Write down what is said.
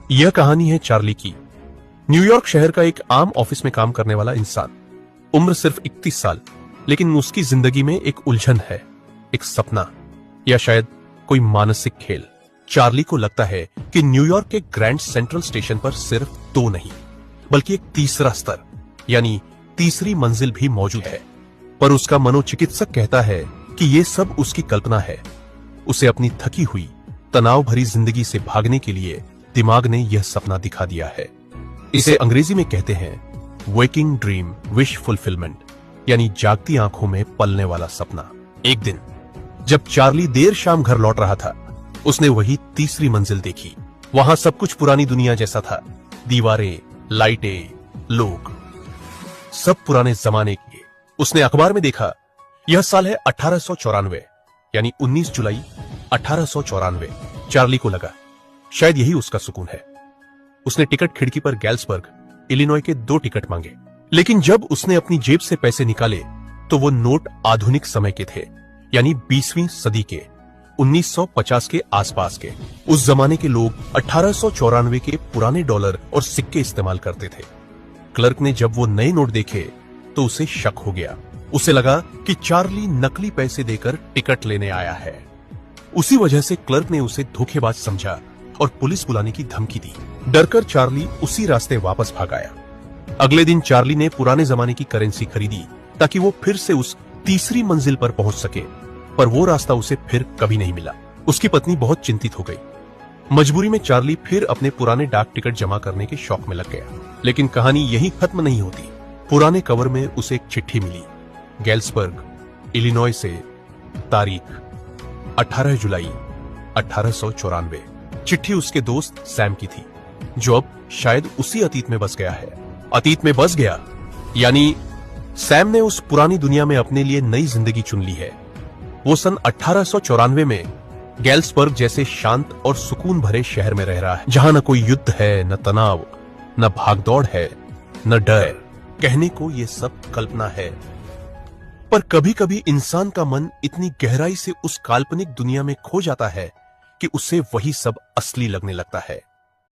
यह कहानी है चार्ली की। न्यूयॉर्क शहर का एक आम ऑफिस में काम करने वाला इंसान, उम्र सिर्फ 31 साल, लेकिन उसकी जिंदगी में एक उलझन है, एक सपना या शायद कोई मानसिक खेल। चार्ली को लगता है कि न्यूयॉर्क के ग्रैंड सेंट्रल स्टेशन पर सिर्फ दो नहीं बल्कि एक तीसरा स्तर यानी तीसरी मंजिल भी मौजूद है। पर उसका मनोचिकित्सक कहता है कि यह सब उसकी कल्पना है। उसे अपनी थकी हुई तनाव भरी जिंदगी से भागने के लिए दिमाग ने यह सपना दिखा दिया है। इसे अंग्रेजी में कहते हैं वेकिंग ड्रीम विश फुलफिलमेंट, यानी जागती आंखों में पलने वाला सपना। एक दिन जब चार्ली देर शाम घर लौट रहा था, उसने वही तीसरी मंजिल देखी। वहां सब कुछ पुरानी दुनिया जैसा था। दीवारें, लाइटें, लोग, सब पुराने जमाने के। उसने अखबार में देखा, यह साल है 1894, यानी 19 जुलाई 1894। चार्ली को लगा शायद यही उसका सुकून है। उसने टिकट खिड़की पर गैल्सबर्ग, इलिनॉय के 2 टिकट मांगे, लेकिन जब उसने अपनी जेब से पैसे निकाले तो वो नोट आधुनिक समय के थे, यानी 20वीं सदी के, 1950 के आसपास के। उस जमाने के लोग 1894 के पुराने डॉलर और सिक्के इस्तेमाल करते थे। क्लर्क ने जब वो नए नोट देखे तो उसे शक हो गया। उसे लगा कि चार्ली नकली पैसे देकर टिकट लेने आया है। उसी वजह से क्लर्क ने उसे धोखेबाज समझा और पुलिस बुलाने की धमकी दी। डरकर चार्ली उसी रास्ते वापस भाग आया। अगले दिन चार्ली ने पुराने जमाने की करेंसी खरीदी ताकि वो फिर से उस तीसरी मंजिल पर पहुंच सके, पर वो रास्ता उसे फिर कभी नहीं मिला। उसकी पत्नी बहुत चिंतित हो गई। मजबूरी में चार्ली फिर अपने पुराने डाक टिकट जमा करने के शौक में लग गया। लेकिन कहानी यही खत्म नहीं होती। पुराने कवर में उसे एक चिट्ठी मिली, गैल्सबर्ग, इलिनॉय से, तारीख 18 जुलाई 1894। चिट्ठी उसके दोस्त सैम की थी, जो अब शायद उसी अतीत में बस गया है। अतीत में बस गया यानी सैम ने उस पुरानी दुनिया में अपने लिए नई जिंदगी चुन ली है। वो सन 1894 में गैल्सबर्ग जैसे शांत और सुकून भरे शहर में रह रहा है, जहां न कोई युद्ध है, न तनाव, न भागदौड़ है, न डर। कहने को ये सब कल्पना है, पर कभी कभी इंसान का मन इतनी गहराई से उस काल्पनिक दुनिया में खो जाता है कि उसे वही सब असली लगने लगता है।